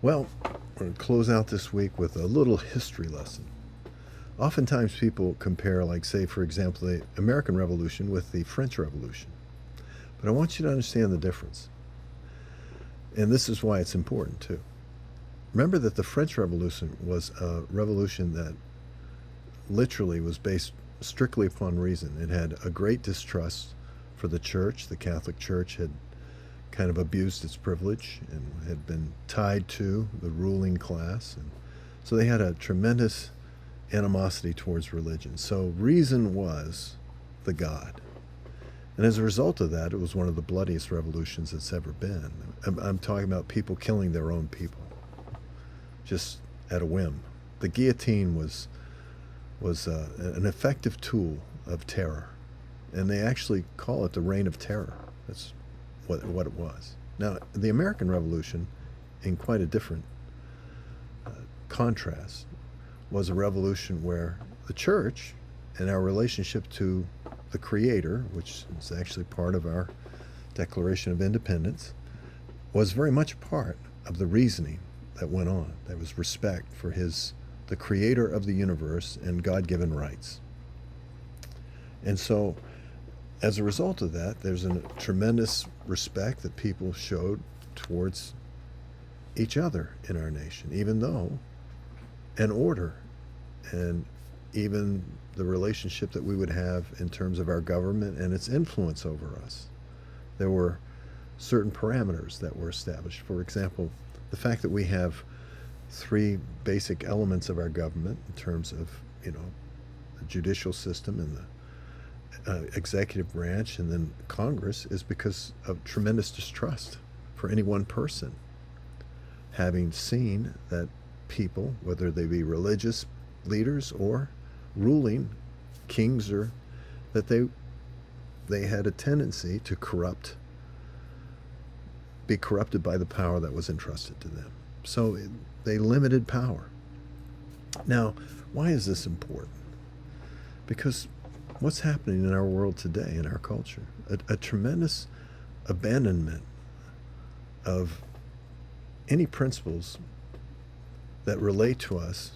Well, we're going to close out this week with a little history lesson. Oftentimes people compare, like, say, for example, the American Revolution with the French Revolution. But I want you to understand the difference. And this is why it's important, too. Remember that the French Revolution was a revolution that literally was based strictly upon reason. It had a great distrust for the church. The Catholic Church had kind of abused its privilege and had been tied to the ruling class. And so they had a tremendous animosity towards religion. So reason was the God. And as a result of that, it was one of the bloodiest revolutions that's ever been. I'm talking about people killing their own people, just at a whim. The guillotine was an effective tool of terror. And they actually call it the Reign of Terror. That's what it was. Now, the American Revolution, in quite a different contrast, was a revolution where the church and our relationship to the Creator, which is actually part of our Declaration of Independence, was very much part of the reasoning that went on. There was respect for the Creator of the universe and God-given rights. And so, as a result of that, there's a tremendous respect that people showed towards each other in our nation, even though an order and even the relationship that we would have in terms of our government and its influence over us. There were certain parameters that were established. For example, the fact that we have three basic elements of our government in terms of, the judicial system and the executive branch and then Congress is because of tremendous distrust for any one person, having seen that people, whether they be religious leaders or ruling kings, or that they had a tendency to be corrupted by the power that was entrusted to them. So they limited power. Now, why is this important? Because what's happening in our world today, in our culture, a tremendous abandonment of any principles that relate to us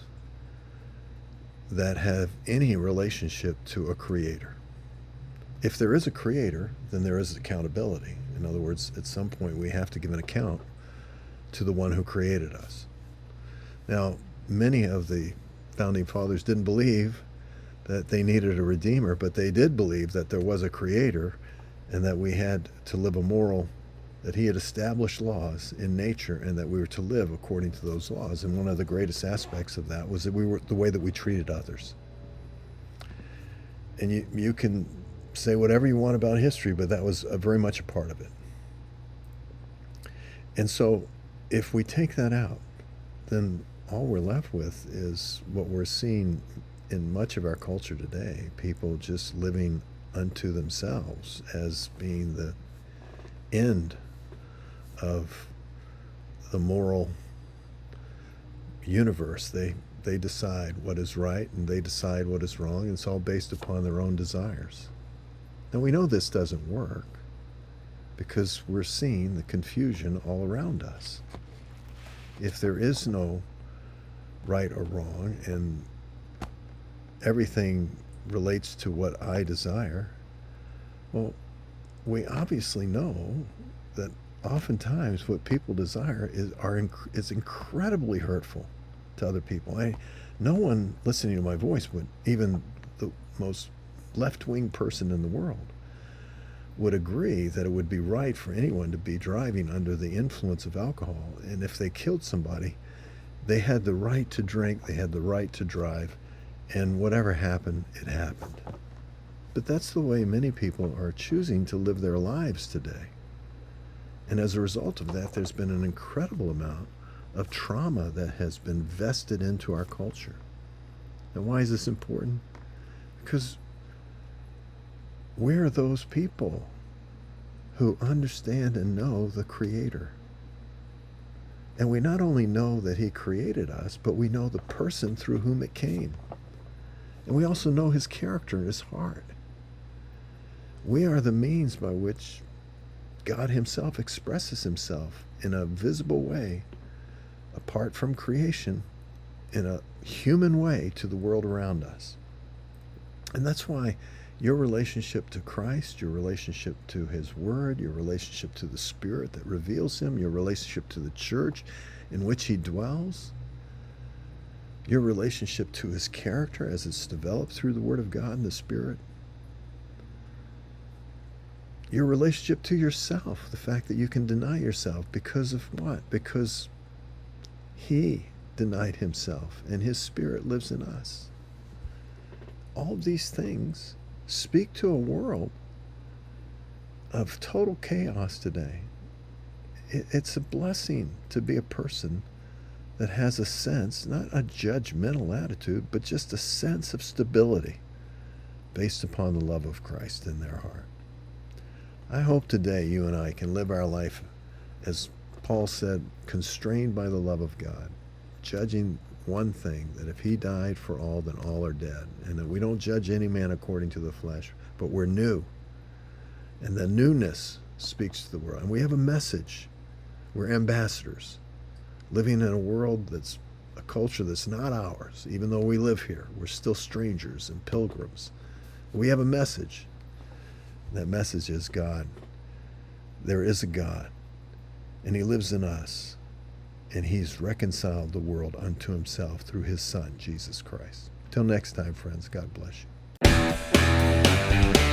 that have any relationship to a creator. If there is a creator, then there is accountability. In other words, at some point we have to give an account to the one who created us. Now, many of the founding fathers didn't believe that they needed a redeemer, but they did believe that there was a creator and that we had to live that he had established laws in nature and that we were to live according to those laws. And one of the greatest aspects of that was that the way that we treated others. And you can say whatever you want about history, but that was very much a part of it. And so if we take that out, then all we're left with is what we're seeing in much of our culture today, people just living unto themselves as being the end of the moral universe. They decide what is right and they decide what is wrong, and it's all based upon their own desires. Now, we know this doesn't work because we're seeing the confusion all around us. If there is no right or wrong and everything relates to what I desire, well, we obviously know that oftentimes what people desire is incredibly hurtful to other people. No one listening to my voice would, even the most left-wing person in the world, would agree that it would be right for anyone to be driving under the influence of alcohol. And if they killed somebody, they had the right to drink, they had the right to drive, and whatever happened, it happened. But that's the way many people are choosing to live their lives today. And as a result of that, there's been an incredible amount of trauma that has been vested into our culture. And why is this important? Because we're those people who understand and know the Creator. And we not only know that He created us, but we know the person through whom it came. And we also know His character and His heart. We are the means by which God Himself expresses Himself in a visible way apart from creation in a human way to the world around us. And that's why your relationship to Christ, your relationship to His Word, your relationship to the Spirit that reveals Him, your relationship to the church in which He dwells, your relationship to His character as it's developed through the Word of God and the Spirit, your relationship to yourself, the fact that you can deny yourself because of what? Because He denied Himself and His Spirit lives in us. All of these things speak to a world of total chaos today. It's a blessing to be a person that has a sense, not a judgmental attitude, but just a sense of stability based upon the love of Christ in their heart. I hope today you and I can live our life, as Paul said, constrained by the love of God, judging one thing, that if He died for all, then all are dead, and that we don't judge any man according to the flesh, but we're new. And the newness speaks to the world. And we have a message. We're ambassadors, living in a world that's a culture that's not ours. Even though we live here, we're still strangers and pilgrims. We have a message. That message is God. There is a God, and He lives in us, and He's reconciled the world unto Himself through His Son, Jesus Christ. Till next time, friends, God bless you.